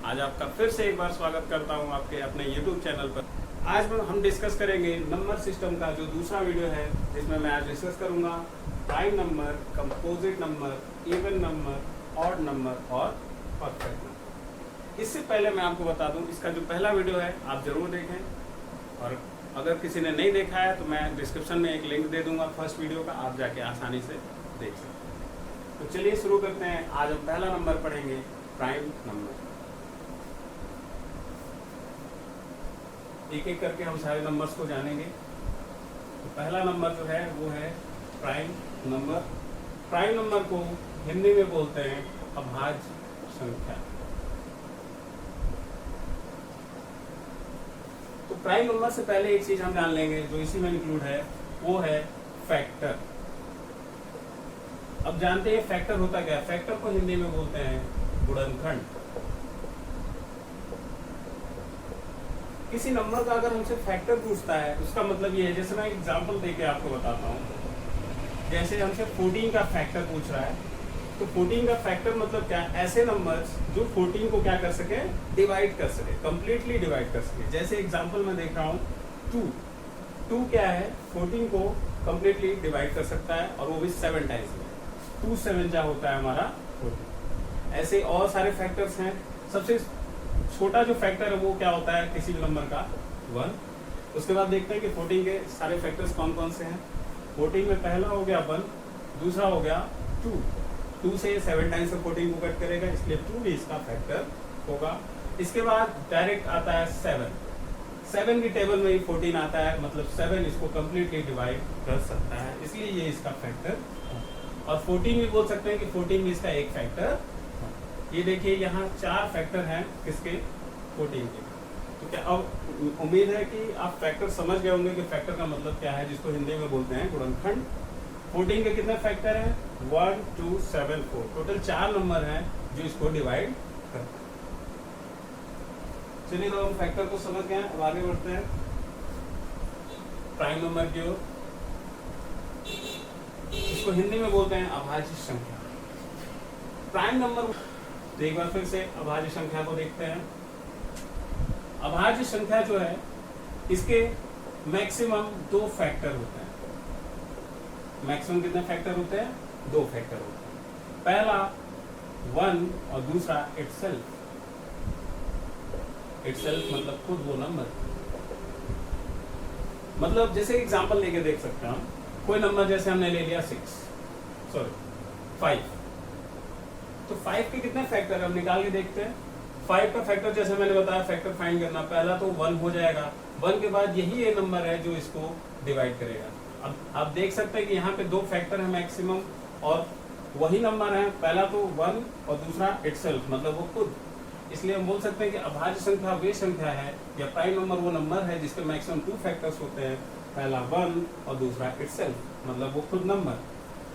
आज आपका फिर से एक बार स्वागत करता हूं आपके अपने YouTube चैनल पर। आज हम डिस्कस करेंगे नंबर सिस्टम का जो दूसरा वीडियो है, जिसमें मैं आज डिस्कस करूंगा prime number, composite number, even number, odd number और परफेक्ट नंबर। इससे पहले मैं आपको बता दूं, इसका जो पहला वीडियो है आप जरूर देखें, और अगर किसी ने नहीं देखा है तो मैं डिस्क्रिप्शन में एक लिंक दे दूंगा फर्स्ट वीडियो का, आप जाके आसानी से देख सकते हैं। तो चलिए शुरू करते हैं। आज हम पहला नंबर पढ़ेंगे, प्राइम नंबर। एक एक करके हम सारे नंबर्स को जानेंगे। तो पहला नंबर जो है वो है प्राइम नंबर। प्राइम नंबर को हिंदी में बोलते हैं अभाज्य संख्या। तो प्राइम नंबर से पहले एक चीज हम जान लेंगे जो इसी में इंक्लूड है, वो है फैक्टर। अब जानते हैं फैक्टर होता क्या है। फैक्टर को हिंदी में बोलते हैं गुणनखंड। किसी नंबर का अगर हमसे फैक्टर पूछता है, उसका मतलब ये है, जैसे मैं एग्जांपल देके आपको बताता हूँ। जैसे हमसे 14 का फैक्टर पूछ रहा है, तो 14 का फैक्टर मतलब क्या है? ऐसे नंबर्स जो 14 को क्या कर सके, डिवाइड कर सके, कंप्लीटली डिवाइड कर सके। जैसे एग्जांपल में देख रहा हूँ 2 क्या है, 14 को कंप्लीटली डिवाइड कर सकता है, और वो भी 7 टाइम्स में। 2 7 जा होता है हमारा 14। ऐसे और सारे फैक्टर्स हैं। सबसे छोटा जो फैक्टर है वो क्या होता है किसी भी नंबर का, 1। उसके बाद देखते हैं कि 14 के सारे फैक्टर्स कौन कौन से हैं। 14 में पहला हो गया 1, दूसरा हो गया 2 से 7 टाइम्स से 14 को कट करेगा, इसलिए 2 भी इसका फैक्टर होगा। इसके बाद डायरेक्ट आता है 7 की टेबल में ही 14 आता है, मतलब 7 इसको कंप्लीटली डिवाइड कर सकता है, इसलिए ये इसका फैक्टर। और 14 भी बोल सकते हैं कि 14 भी इसका एक फैक्टर। ये देखिए यहाँ 4 फैक्टर हैं किसके, 14 के। तो क्या अब उम्मीद है कि आप फैक्टर समझ गए होंगे कि फैक्टर का मतलब क्या है, जिसको हिंदी में बोलते हैं गुणनखंड। 14 के कितने फैक्टर हैं, 1 2 7 4। टोटल 4 नंबर हैं जो इसको डिवाइड करते हैं। चलिए तो हम फैक्टर को समझ गए, अब आगे बढ़ते हैं प्राइम नंबर की ओर। इसको हिंदी में बोलते हैं अभाज्य संख्या। प्राइम नंबर, तो एक बार फिर से अभाज्य संख्या को देखते हैं। अभाज्य संख्या जो है, इसके मैक्सिमम 2 फैक्टर होते हैं। मैक्सिमम कितने फैक्टर होते हैं, 2 फैक्टर होते हैं। पहला 1 और दूसरा इटसेल्फ। इटसेल्फ मतलब खुद वो नंबर। मतलब जैसे एग्जांपल लेके देख सकते हैं हम, कोई नंबर जैसे हमने ले लिया 5। तो 5 के कितने फैक्टर हम निकाल के देखते हैं। 5 का फैक्टर जैसे मैंने बताया, फैक्टर फाइंड करना, पहला तो 1 हो जाएगा। 1 के बाद यही ये नंबर है जो इसको डिवाइड करेगा। अब आप देख सकते हैं कि यहाँ पे 2 फैक्टर है मैक्सिमम, और वही नंबर है, पहला तो 1 और दूसरा इटसेल्फ मतलब वो खुद। इसलिए हम बोल सकते हैं कि अभाज्य संख्या वे संख्या है, या प्राइम नंबर वो नंबर है जिसके मैक्सिमम 2 फैक्टर्स होते हैं, पहला 1 और दूसरा इटसेल्फ मतलब वो खुद नंबर।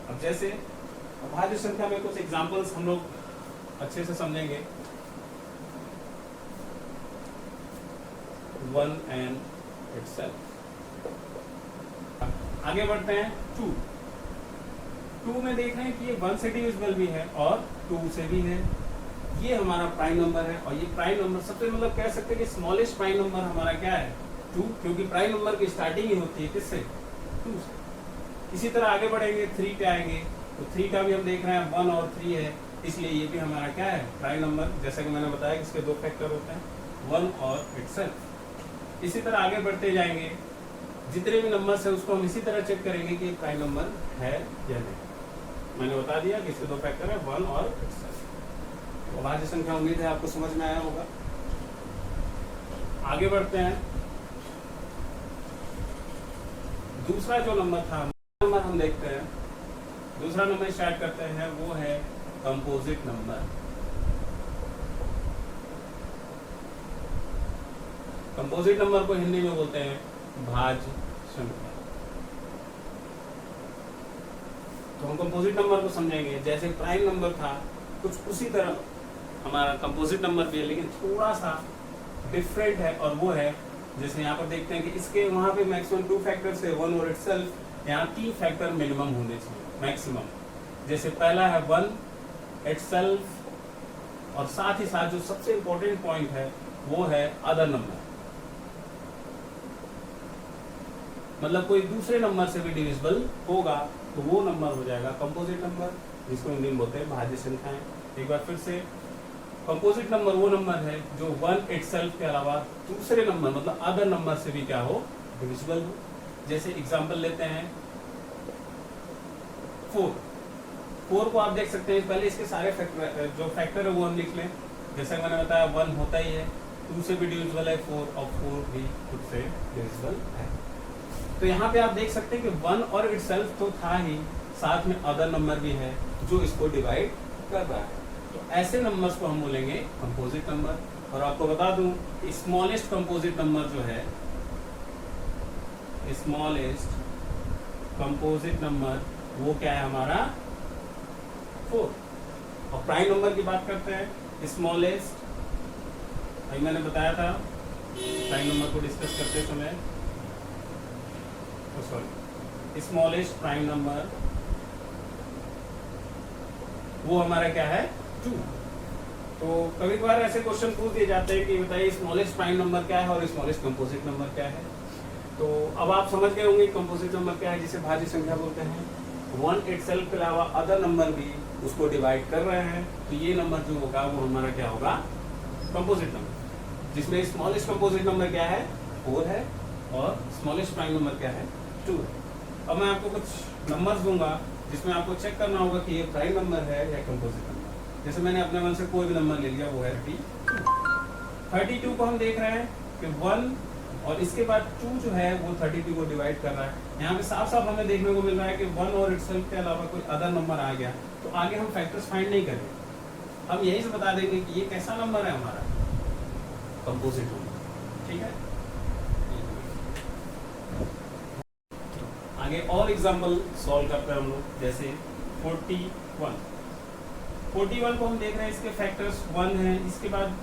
अब जैसे अभाज्य संख्या में कुछ एग्जांपल्स हम लोग अच्छे से समझेंगे। 1 एंड इटसेल्फ। आगे बढ़ते हैं 2 में देख रहे हैं कि ये 1 से डिविजिबल भी है और 2 से भी है। ये हमारा प्राइम नंबर है, और ये प्राइम नंबर सबसे मतलब कह सकते हैं कि स्मॉलेस्ट प्राइम नंबर हमारा क्या है, 2, क्योंकि प्राइम नंबर की स्टार्टिंग ही होती है किससे, 2 से। इसी तरह आगे बढ़ेंगे 3 पे आएंगे, तो 3 का भी हम देख रहे हैं 1 और 3 है, इसलिए ये भी हमारा क्या है, प्राइम नंबर। जैसा कि मैंने बताया कि इसके 2 फैक्टर होते हैं, 1 और इटसेल्फ। इसी तरह आगे बढ़ते जाएंगे, जितने भी नंबर्स है उसको हम इसी तरह चेक करेंगे कि प्राइम नंबर है या नहीं। मैंने बता दिया कि इसके 2 फैक्टर है, 1 और इटसेल्फ। तो अभाज्य संख्या उम्मीद है आपको समझ में आया होगा। आगे बढ़ते हैं, दूसरा जो नंबर था, नंबर हम देखते हैं। दूसरा नंबर स्टार्ट करते हैं, वो है कंपोजिट नंबर। कंपोजिट नंबर को हिंदी में बोलते हैं भाज्य संख्या। तो हम कंपोजिट नंबर को समझेंगे। जैसे प्राइम नंबर था, कुछ उसी तरह हमारा कंपोजिट नंबर भी है, लेकिन थोड़ा सा डिफरेंट है, और वो है जैसे यहाँ पर देखते हैं कि इसके वहां पे मैक्सिमम 2 फैक्टर्स है, 1 और इटसेल्फ। यहाँ 3 फैक्टर मिनिमम होने चाहिए मैक्सिमम। जैसे पहला है 1 इटसेल्फ, और साथ ही साथ जो सबसे इंपॉर्टेंट पॉइंट है वो है अदर नंबर, मतलब कोई दूसरे नंबर से भी डिविजिबल होगा तो वो नंबर हो जाएगा कंपोजिट नंबर, जिसको हिंदी में बोलते हैं भाज्य संख्याएं। एक बार फिर से, कंपोजिट नंबर वो नंबर है जो वन इटसेल्फ के अलावा दूसरे नंबर मतलब अदर नंबर से भी क्या हो, डिविजिबल हो। जैसे एग्जांपल लेते हैं 4 को आप देख सकते हैं, पहले इसके सारे फैक्टर जो फैक्टर है वो हम लिख लें। जैसे मैंने बताया 1 होता ही है, 2 से भी डिविजिबल है 4 और 4 भी खुद से डिविजिबल है। तो यहाँ पे आप देख सकते हैं कि 1 और इटसेल्फ तो था ही, साथ में अदर नंबर भी है जो इसको डिवाइड कर रहा है। तो ऐसे नंबर्स को हम बोलेंगे कंपोजिट नंबर। और आपको बता दूं, स्मॉलेस्ट कंपोजिट नंबर जो है, स्मॉलेस्ट कंपोजिट नंबर वो क्या है हमारा 4। और प्राइम नंबर की बात करते हैं, स्मॉलेस्ट, अभी मैंने बताया था प्राइम नंबर को डिस्कस करते समय, सॉरी, स्मॉलेस्ट प्राइम नंबर वो हमारा क्या है 2। तो कभी कभार ऐसे क्वेश्चन पूछ दिए जाते हैं कि बताइए स्मॉलेस्ट प्राइम नंबर क्या है और स्मॉलेस्ट कंपोजिट नंबर क्या है। तो अब आप समझ गए होंगे कंपोजिट नंबर क्या है, जिसे भाज्य संख्या बोलते हैं। 1 इटसेल्फ के अलावा अदर नंबर भी उसको डिवाइड कर रहे हैं, तो ये नंबर जो होगा वो हमारा क्या होगा, कंपोजिट नंबर, जिसमें स्मॉलेस्ट कंपोजिट नंबर क्या है 4 है और स्मॉलेस्ट प्राइम नंबर क्या है 2 है। अब मैं आपको कुछ नंबर्स दूंगा जिसमें आपको चेक करना होगा कि ये प्राइम नंबर है या कंपोजिट नंबर। जैसे मैंने अपने मन से कोई भी नंबर ले लिया, वो है 32 को हम देख रहे हैं कि 1 और इसके बाद 2 जो है वो 32 को डिवाइड कर रहा है। यहाँ पे साफ साफ हमें देखने को मिल रहा है कि 1 और इटसेल्फ के अलावा कोई अदर नंबर आ गया तो आगे हम फैक्टर्स फाइंड नहीं करेंगे, हम यही से बता देंगे कि ये कैसा नंबर है हमारा, कंपोजिट नंबर। ठीक है, आगे और एग्जांपल सॉल्व करते हैं हम लोग। जैसे 41 को हम देख रहे हैं, इसके फैक्टर्स 1 है, इसके बाद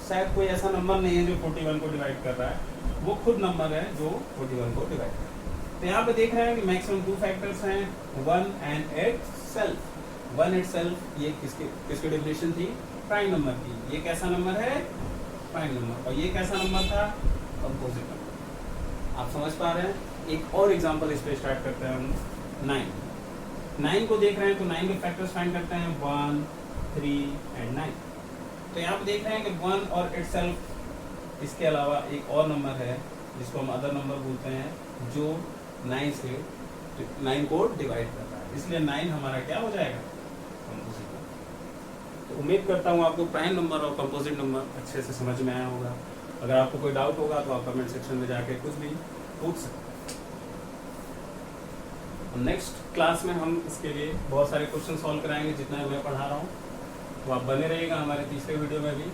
शायद कोई ऐसा नंबर नहीं है जो 41 को डिवाइड कर रहा है, वो खुद नंबर है जो 41 को डिवाइड कर रहा है। तो यहाँ पे देख रहे हैं कि मैक्सिमम 2 फैक्टर्स हैं, 1 एंड इटसेल्फ। 1 इटसेल्फ ये किसकी डेफिनेशन थी, प्राइम नंबर की। ये कैसा नंबर है, प्राइम नंबर। और ये कैसा नंबर था, कंपोजिट नंबर। आप समझ पा रहे हैं। एक और एग्जांपल इस पे स्टार्ट करते हैं हम। 9 को देख रहे हैं तो 9 के फैक्टर्स फाइंड करते हैं, 1, 3 एंड 9। तो यहाँ पे देख रहे हैं कि 1 और इटसेल्फ, इसके अलावा एक और नंबर है जिसको हम अदर नंबर बोलते हैं, जो 9 को डिवाइड करता है, इसलिए 9 हमारा क्या हो जाएगा, कंपोजिट नंबर। तो उम्मीद करता हूँ आपको प्राइम नंबर और कंपोजिट नंबर अच्छे से समझ में आया होगा। अगर आपको कोई डाउट होगा तो आप कमेंट सेक्शन में जाके कुछ भी पूछ सकते हैं। नेक्स्ट क्लास में हम इसके लिए बहुत सारे क्वेश्चन सॉल्व कराएंगे, जितना मैं पढ़ा रहा हूँ। तो आप बने रहिएगा हमारे तीसरे वीडियो में भी।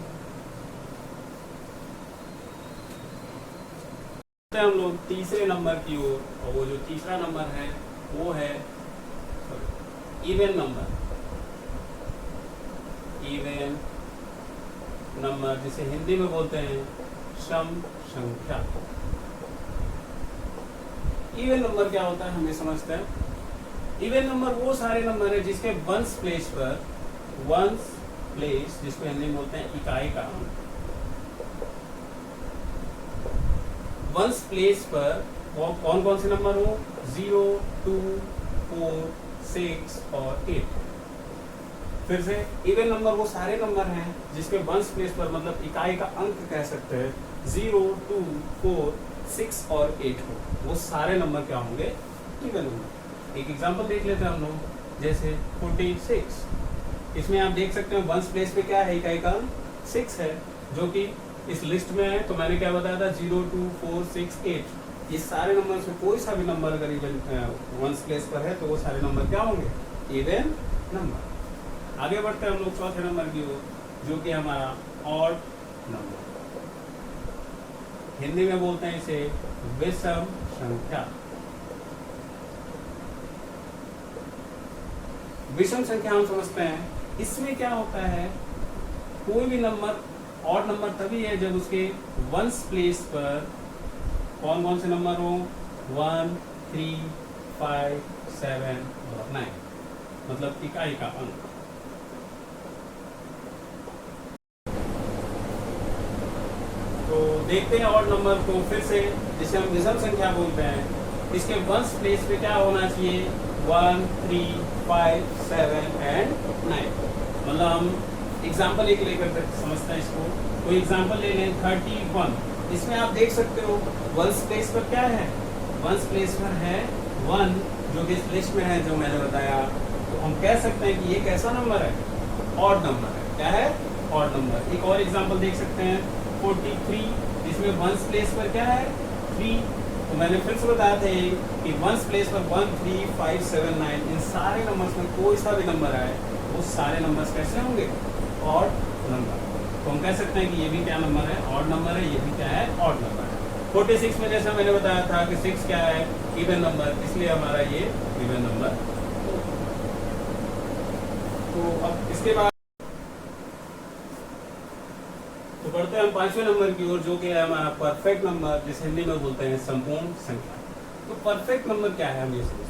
हम लोग तीसरे नंबर की ओर, और वो जो तीसरा नंबर है वो है इवन नंबर। इवन नंबर जिसे हिंदी में बोलते हैं सम संख्या। इवन नंबर क्या होता है हमें समझते हैं। इवन नंबर वो सारे नंबर है जिसके वंस प्लेस पर, वंस प्लेस जिसको हिंदी में बोलते हैं इकाई का अंक, वंस प्लेस पर वो कौन कौन से नंबर हो, 0, 2, 4, 6 और 8। फिर से इवन नंबर वो सारे नंबर हैं जिसके वंस प्लेस पर, मतलब इकाई का अंक कह सकते हैं, 0, 2, 4, 6 और 8 हो, वो सारे नंबर क्या होंगे, इवन नंबर। एक एग्जांपल देख लेते हैं हम लोग। जैसे 46, इसमें आप देख सकते हैं वंस प्लेस पे क्या है, इकाई का अंक 6 है, जो कि इस लिस्ट में है। तो मैंने क्या बताया था, 0, 2, 4, 6, 8, ये सारे नंबर से कोई सा भी नंबर अगर इवन वंस प्लेस पर है तो वो सारे नंबर क्या होंगे, इवन नंबर। आगे बढ़ते हैं हम लोग चौथे नंबर की ओर, जो कि हमारा ऑड नंबर, हिंदी में बोलते हैं इसे विषम संख्या। विषम संख्या हम समझते हैं, इसमें क्या होता है, कोई भी नंबर ऑड नंबर तभी है जब उसके वंस प्लेस पर कौन कौन से नंबर हो, 1, 3, 5, 7 और 9, मतलब इकाई का अंक। देखते हैं ऑड नंबर को फिर से, जिसे हम विषम संख्या बोलते हैं, इसके वंस प्लेस पे क्या होना चाहिए? 1, 3, 5, 7 एंड 9। मतलब हम एग्जाम्पल एक लेकर समझते हैं इसको। कोई एग्जाम्पल ले लें 31। इसमें आप देख सकते हो वंस प्लेस पर क्या है? वंस प्लेस पर है 1, जो कि इस लिस्ट में है जो मैंने बताया। तो हम कह सकते हैं कि ये कैसा नंबर है? ऑड नंबर है। क्या है? Odd number. एक और एग्जाम्पल देख सकते हैं 43, इसमें वंस प्लेस पर क्या है? 3। तो मैंने फिर से बताया था कि वंस प्लेस पर 1, 3, 5, 7, 9, इन सारे नंबर्स में कोई सा भी नंबर आए वो सारे नंबर्स कैसे होंगे? Odd number. तो हम कह सकते हैं कि ये भी क्या नंबर है? ऑड नंबर है। ये भी क्या है? ऑड नंबर है। 46 में जैसा मैंने बताया था कि 6 क्या है? इवन नंबर, इसलिए हमारा ये इवन नंबर। तो अब इसके बाद तो बढ़ते हैं हम 5वें नंबर की ओर, जो कि है हमारा परफेक्ट नंबर, जिसे हिंदी में बोलते हैं संपूर्ण संख्या। तो परफेक्ट नंबर क्या है? हम ये समझते हैं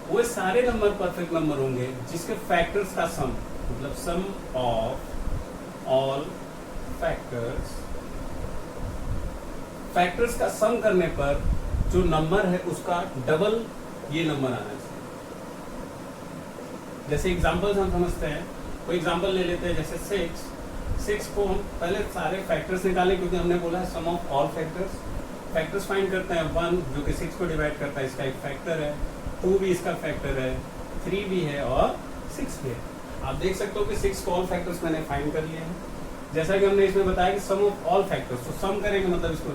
वो सारे नंबर परफेक्ट नंबर होंगे जिसके फैक्टर्स का सम, मतलब सम ऑफ ऑल फैक्टर्स का सम करने पर जो नंबर है उसका डबल ये नंबर आना चाहिए। जैसे एग्जांपल्स हम समझते हैं, कोई एग्जांपल ले लेते हैं जैसे 6 को हम पहले सारे फैक्टर्स निकालें, क्योंकि हमने बोला है सम ऑफ ऑल फैक्टर्स फाइंड करते हैं। 1 जो कि 6 को डिवाइड करता है, इसका एक फैक्टर है। 2 भी इसका फैक्टर है, 3 भी है और 6 भी है। आप देख सकते हो कि 6 को ऑल फैक्टर्स मैंने फाइंड कर लिए हैं। जैसा कि हमने इसमें बताया कि सम ऑफ ऑल फैक्टर्स, तो सम करेंगे मतलब इसको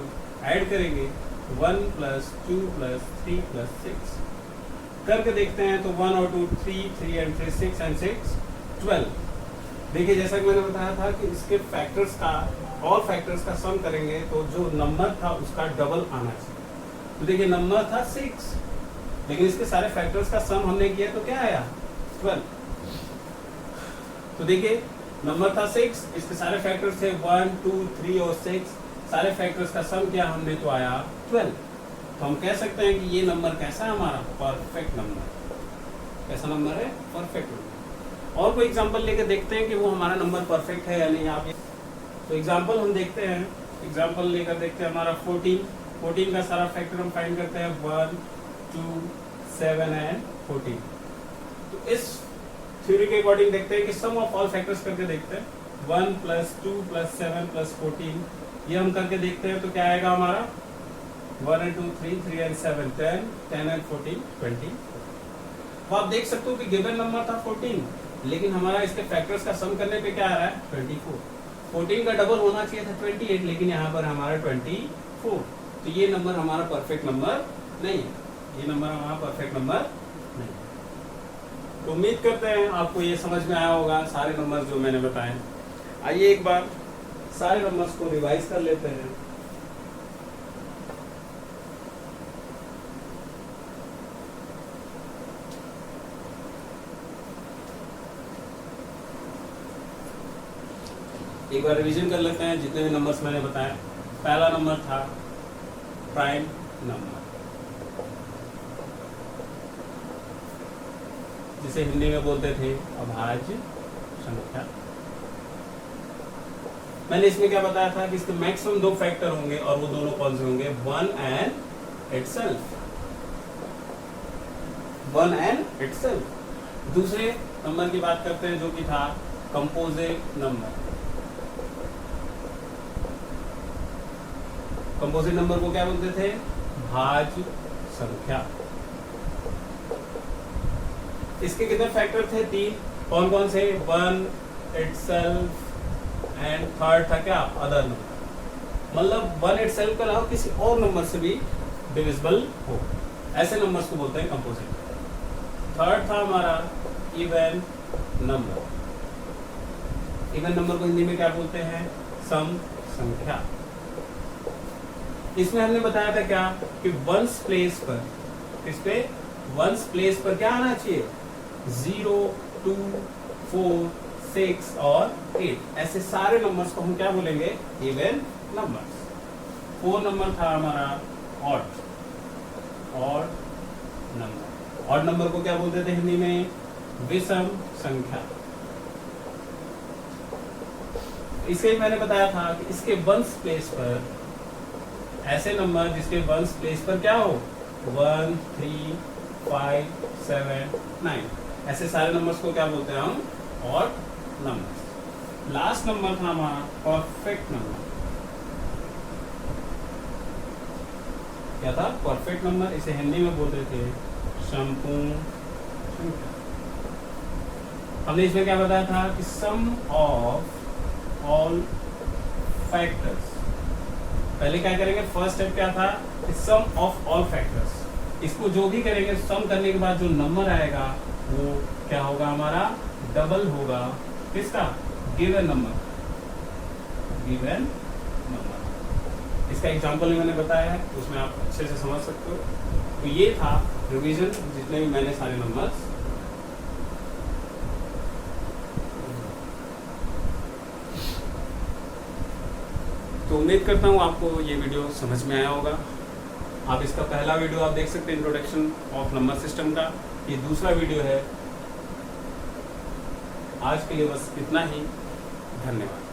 ऐड करेंगे 1 + 2 + 3 + 6 करके देखते हैं। तो 1 और 2 3 and 3 6 and 6 12। देखिए जैसा कि मैंने बताया था कि इसके फैक्टर्स का, ऑल फैक्टर्स का सम करेंगे तो जो नंबर था उसका डबल आना चाहिए। तो देखिए नंबर था 6, लेकिन इसके सारे फैक्टर्स का सम हमने किया तो क्या आया? 12। तो देखिए नंबर था 6, इसके सारे फैक्टर्स थे 1, 2, 3 और 6, सारे फैक्टर्स का सम किया हमने तो आया 12। तो हम कह सकते हैं कि ये नंबर कैसा है? हमारा परफेक्ट नंबर। कैसा नंबर है? Perfect number. और कोई एग्जांपल लेकर देखते हैं कि वो हमारा नंबर परफेक्ट है या नहीं। आप तो एग्जांपल हम देखते हैं, एग्जांपल लेकर देखते हैं हमारा 14 का सारा फैक्टर हम फाइंड करते हैं 1, 2, 7 एंड 14। तो इस थ्योरी के अकॉर्डिंग देखते हैं कि सम ऑफ ऑल फैक्टर्स करके देखते हैं। 1 + 2 + 7 + 14 ये हम करके देखते हैं तो क्या आएगा हमारा? 1 and 2 3 and 7 10 and 14 20। तो आप देख सकते हो कि गिवन नंबर था 14, लेकिन हमारा इसके फैक्टर्स का सम करने पे क्या आ रहा है? 24। 14 का डबल होना चाहिए था 28, लेकिन यहाँ पर हमारा 24। तो ये नंबर हमारा परफेक्ट नंबर नहीं है। ये नंबर हमारा परफेक्ट नंबर नहीं है। तो उम्मीद करते हैं आपको ये समझ में आया होगा सारे नंबर जो मैंने बताए। आइए एक बार सारे नंबर्स को रिवाइज कर लेते हैं। एक बार रिवीजन कर लेते हैं जितने भी नंबर्स मैंने बताए। पहला नंबर था प्राइम नंबर, जिसे हिंदी में बोलते थे अभाज्य संख्या। मैंने इसमें क्या बताया था कि इसके मैक्सिमम 2 फैक्टर होंगे, और वो दोनों कौन से होंगे? 1 and itself। 1 and itself। दूसरे नंबर की बात करते हैं जो कि था कंपोजिट नंबर। कंपोजिट नंबर को क्या बोलते थे? भाज्य संख्या। इसके कितने फैक्टर थे? 3। कौन कौन से? 1 itself एंड थर्ड था क्या? Other number. मतलब 1 itself के अलावा किसी और नंबर से भी डिविजिबल हो, ऐसे नंबर्स को बोलते हैं कंपोजिट। थर्ड था हमारा इवन नंबर। इवन नंबर को हिंदी में क्या बोलते हैं? सम संख्या। इसमें हमने बताया था क्या कि वंस प्लेस पर, इस पे वंस प्लेस पर क्या आना चाहिए? 0, 2, 4, 6 और 8। ऐसे सारे नंबर्स को हम क्या बोलेंगे? Even numbers. 4 नंबर था हमारा ऑड नंबर। ऑड नंबर को क्या बोलते थे हिंदी में? विषम संख्या। इसके मैंने बताया था कि इसके वंस प्लेस पर ऐसे नंबर जिसके वंस प्लेस पर क्या हो 1 3 5 7 9, ऐसे सारे नंबर्स को क्या बोलते हैं हम ऑड नंबर्स। लास्ट नंबर था हमारा परफेक्ट नंबर। क्या था परफेक्ट नंबर? इसे हिंदी में बोलते थे संपूर्ण संख्या। हमने इसमें क्या बताया था कि सम ऑफ ऑल फैक्टर्स। पहले क्या करेंगे, फर्स्ट स्टेप क्या था, सम ऑफ ऑल फैक्टर्स। इसको जो भी करेंगे सम करने के बाद जो नंबर आएगा वो क्या होगा हमारा डबल होगा किसका, गिवन नंबर, गिवन नंबर। इसका एग्जांपल मैंने बताया है, उसमें आप अच्छे से समझ सकते हो। तो ये था रिवीजन, जितने भी मैंने सारे नंबर्स तो उम्मीद करता हूँ आपको ये वीडियो समझ में आया होगा। आप इसका पहला वीडियो आप देख सकते हैं इंट्रोडक्शन ऑफ नंबर सिस्टम का, ये दूसरा वीडियो है। आज के लिए बस इतना ही, धन्यवाद।